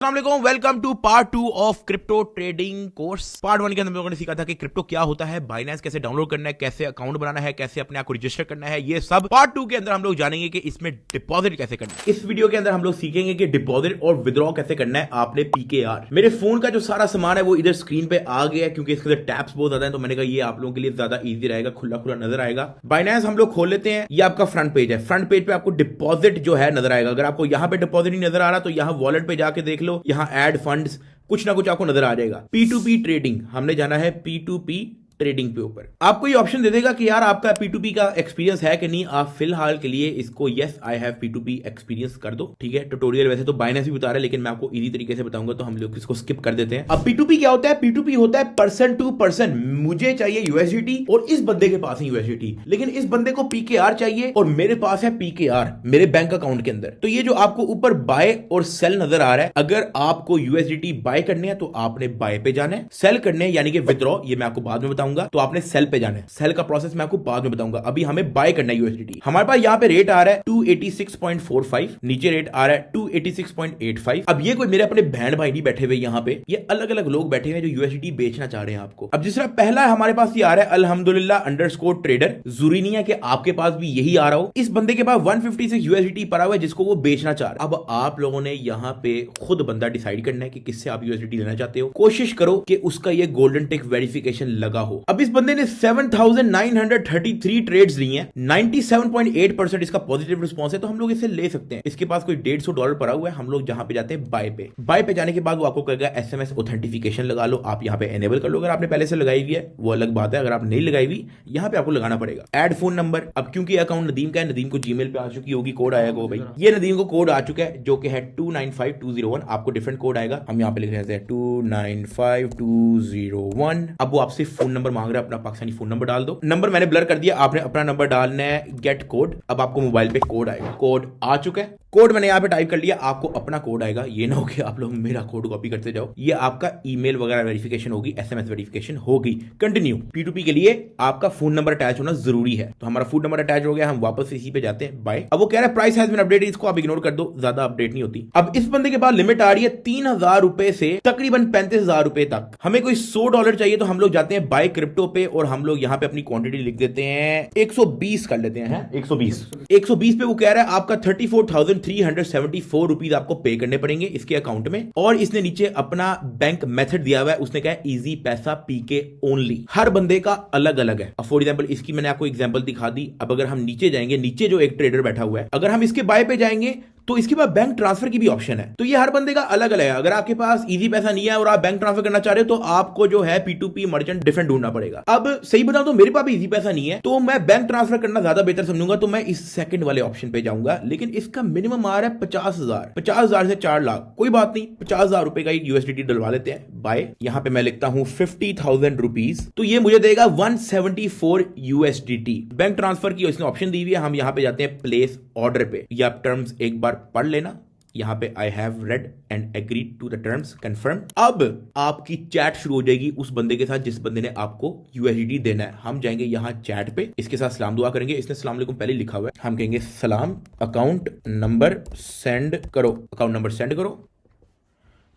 अस्सलाम वालेकुम, welcome to part 2 of crypto trading course. Part 1 के अंदर हम लोगों ने सीखा था कि क्रिप्टो क्या होता है, बाइनेंस कैसे डाउनलोड करना है, कैसे अकाउंट बनाना है, कैसे अपने आप को रजिस्टर करना है। ये सब पार्ट 2 के अंदर हम लोग जानेंगे कि इसमें डिपॉजिट कैसे करना है। इस वीडियो के अंदर हम लोग सीखेंगे कि डिपॉजिट और विड्रॉ कैसे करना है। आपने पीकेआर, मेरे फोन का जो सारा सामान है वो इधर स्क्रीन पे आ गया है क्योंकि इसके अंदर टैप्स बहुत ज्यादा है, तो मैंने कहा ये आप लोगों के लिए ज्यादा ईजी रहेगा, खुला खुला नजर आएगा। बाइनेंस हम लोग खोल लेते हैं। ये आपका फ्रंट पेज है। फ्रंट पेज पे आपको डिपॉजिट जो है नजर आएगा। अगर आपको यहां पे डिपॉजिट नहीं नजर आ रहा तो यहां वॉलेट पे जाके देख लो, यहां ऐड फंड्स कुछ ना कुछ आपको नजर आ जाएगा। P2P ट्रेडिंग, हमने जाना है P2P ट्रेडिंग पे ऊपर। आपको ये ऑप्शन दे देगा कि यार आपका P2P का एक्सपीरियंस है कि नहीं। आप फिलहाल के लिए इसको yes I have P2P experience कर दो, ठीक है। ट्यूटोरियल वैसे तो बाइनेंस भी बता रहा है लेकिन मैं आपको इजी तरीके से बताऊंगा, तो हम लोग इसको स्किप कर देते हैं। अब P2P क्या होता है? P2P होता है पर्सन टू पर्सन। मुझे चाहिए USDT और इस बंदे के पास है USDT, लेकिन इस बंदे को PKR चाहिए और मेरे पास है PKR मेरे बैंक अकाउंट के अंदर। तो ये जो आपको ऊपर बाय और सेल नजर आ रहा है, अगर आपको USDT बाय करने हैं तो आपने बाय पे जाना है। सेल करने यानी कि विड्रॉ, ये मैं आपको बाद में बताऊंगा, तो आपने सेल पे जाना है। सेल का प्रोसेस मैं आपको बाद में बताऊंगा, अभी हमें बाय करना है USDT। हमारे पास यहाँ पे रेट आ रहा है 286.45, नीचे रेट आ रहा है 286.85। अब ये कोई मेरे अपने बहन भाई नहीं बैठे हुए यहाँ पे, ये अलग अलग लोग बैठे हुए जो USDT बेचना चाह रहे हैं आपको। अब जिस तरह पहला हमारे पास ये आ रहा है अल्हम्दुलिल्लाह अंडरस्कोर ट्रेडर। जरूरी नहीं है कि आपके पास भी यही आ रहा हो। इस बंदे के पास 156 USDT पड़ा हुआ है जिसको वो बेचना चाह रहा है। अब आप लोगों ने यहाँ पे खुद बंदा डिसाइड करना है कि किससे आप USDT लेना चाहते हो। कोशिश करो कि उसका ये गोल्डन टिक वेरिफिकेशन लगा हो। अब इस बंदे ने 7,933 ट्रेड्स ली हैं, 97.8% इसका पॉजिटिव रिस्पॉन्स है, तो हम लोग इसे ले सकते हैं। इसके पास कोई $150 पड़ा हुआ है। हम लोग जहां पे जाते हैं बाय पे। बाय पे जाने के बाद वो आपको कहेगा SMS ऑथेंटिफिकेशन लगा लो। आप यहाँ पे एनेबल कर लो अगर आपने पहले से लगाई हुई है, वो अलग बात है। अगर आप नहीं लगाई हुई, यहाँ पे आपको लगाना पड़ेगा। Add phone number. अब क्योंकि अकाउंट नदीम का है, नदीम को जीमेल पे आ चुकी होगी, कोड आएगा वो भाई। ये नदीम को कोड आ चुका है जो कि है 295201। आपको डिफरेंट कोड आएगा, हम यहाँ पे लिख रहे हैं 295201। अब वो आपसे फोन नंबर मांग रहा है, अपना पाकिस्तानी फोन नंबर डाल दो। नंबर मैंने ब्लर कर दिया, आपने अपना नंबर डालना है। Gate code. अब आपको मोबाइल पे कोड आएगा। कोड आ चुका है। कोड मैंने यहाँ पे टाइप कर लिया, आपको अपना कोड आएगा। ये ना हो कि आप लोग मेरा कोड कॉपी करते जाओ। ये आपका ईमेल वगैरह वेरिफिकेशन होगी, SMS वेरिफिकेशन होगी। कंटिन्यू। P2P के लिए आपका फोन नंबर अटैच होना जरूरी है, तो हमारा फोन नंबर अटैच हो गया। हम वापस इसी पे जाते हैं बाय। अब वो कह रहा है प्राइस हैज बीन अपडेटेड, इसको आप इग्नोर कर दो, ज्यादा अपडेट नहीं होती। अब इस बंदे के पास लिमिट आ रही है 3,000 रुपए से तकरीबन 35,000 रुपए तक। हमें कोई $100 चाहिए तो हम लोग जाते हैं बाय क्रिप्टो पे और हम लोग यहाँ पे अपनी क्वांटिटी लिख देते हैं 120 कर लेते हैं। 120 पे वो कह रहा है आपका 34,374 रुपीज आपको पे करने पड़ेंगे इसके अकाउंट में। और इसने नीचे अपना बैंक मेथड दिया हुआ है, उसने कहा इजी पैसा PK ओनली। हर बंदे का अलग अलग है। फॉर एग्जाम्पल इसकी मैंने आपको एग्जाम्पल दिखा दी। अब अगर हम नीचे जाएंगे, नीचे जो एक ट्रेडर बैठा हुआ है, अगर हम इसके बाय पे जाएंगे तो इसके बाद बैंक ट्रांसफर की भी ऑप्शन है। तो ये हर बंदे का अलग अलग है। अगर आपके पास इजी पैसा नहीं है और आप बैंक ट्रांसफर करना चाह रहे हो तो आपको जो है P2P मर्चेंट डिफरेंट ढूंढना पड़ेगा। अब सही बताऊं तो मेरे पास भी इजी पैसा नहीं है, तो मैं बैंक ट्रांसफर करना ज्यादा बेहतर समझूंगा, तो मैं इस सेकंड वाले ऑप्शन पे जाऊंगा। लेकिन इसका मिनिमम आ रहा है 50,000, 50,000 से 4 लाख। कोई बात नहीं, 50,000 रुपए का USDT डलवा लेते हैं बाय। यहां पे मैं लिखता हूं 50,000 रुपीज, तो ये मुझे देगा 174 USDT। बैंक ट्रांसफर की इसने ऑप्शन दी हुई है। हम यहां पे जाते हैं प्लेस ऑर्डर पे। ये आप टर्म्स एक बार पढ़ लेना। यहां पे I have read and agreed to the terms, confirm. अब आपकी चैट शुरू हो जाएगी उस बंदे के साथ जिस बंदे ने आपको USDT देना है। हम जाएंगे यहां चैट पे, इसके साथ सलाम दुआ करेंगे। इसने सलाम अलैकुम पहले लिखा हुआ है, हम कहेंगे सलाम, अकाउंट नंबर सेंड करो, अकाउंट नंबर सेंड करो।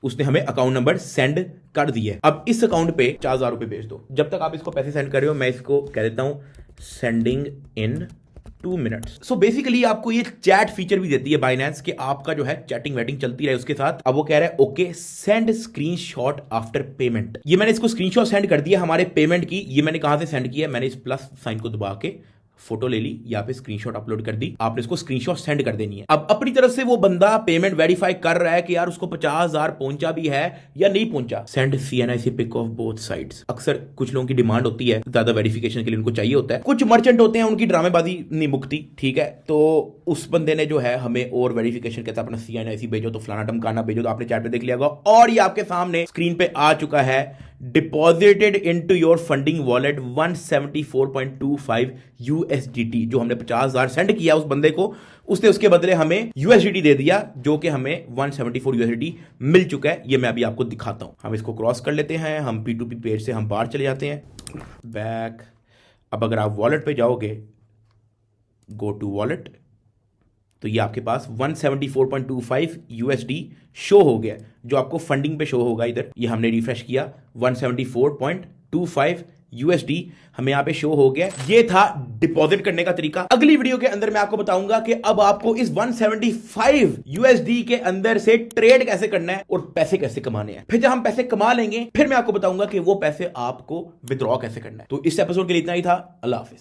उसने हमें अकाउंट नंबर सेंड कर दिया। अब इस अकाउंट पे 4,000 रुपए भेज दो। जब तक आप इसको पैसे सेंड कर रहे हो, मैं इसको कह देता हूं sending end 2 minutes. So basically आपको ये चैट फीचर भी देती है बाइनेंस कि आपका जो है चैटिंग वेटिंग चलती रहे उसके साथ। अब वो कह रहा है okay send screenshot after payment. ये मैंने इसको स्क्रीनशॉट सेंड कर दिया हमारे पेमेंट की। ये मैंने कहां से सेंड किया? मैंने इस प्लस साइन को दबा के फोटो ले ली, यहाँ पे स्क्रीनशॉट अपलोड कर दी। आपने इसको स्क्रीनशॉट सेंड कर देनी है। अब अपनी तरफ से वो बंदा पेमेंट वेरीफाई कर रहा है कि यार उसको 50,000 पहुंचा भी है या नहीं पहुंचा। Send CNIC pic of both sides. अक्सर कुछ लोगों की डिमांड होती है, ज्यादा वेरिफिकेशन के लिए उनको चाहिए होता है। कुछ मर्चेंट होते हैं उनकी ड्रामेबाजी नहीं मुकती, ठीक है। तो उस बंदे ने जो है हमें और वेरिफिकेशन कहता है अपना CNIC भेजो, तो फलाना टमकाना भेजो। तो आपने चैट पे देख लिया होगा और ये आपके सामने स्क्रीन पे आ चुका है। Deposited into your funding wallet 174.25 USDT। जो हमने 50,000 सेंड किया उस बंदे को, उसने उसके बदले हमें USDT दे दिया, जो कि हमें 174 USDT मिल चुका है। ये मैं अभी आपको दिखाता हूं। हम इसको क्रॉस कर लेते हैं, हम P2P पेज से हम बाहर चले जाते हैं, बैक। अब अगर आप वॉलेट पे जाओगे, गो टू वॉलेट, तो ये आपके पास 174.25 यूएसडी शो हो गया, जो आपको फंडिंग पे शो होगा इधर। ये हमने रिफ्रेश किया, 174.25 यूएसडी हमें यहाँ पे शो हो गया। ये था डिपॉजिट करने का तरीका। अगली वीडियो के अंदर मैं आपको बताऊंगा कि अब आपको इस 175 यूएसडी के अंदर से ट्रेड कैसे करना है और पैसे कैसे कमाने हैं। फिर जब हम पैसे कमा लेंगे, फिर मैं आपको बताऊंगा कि वो पैसे आपको विड्रॉ कैसे करना है। तो इस एपिसोड के लिए इतना ही था। अल्लाह हाफिज।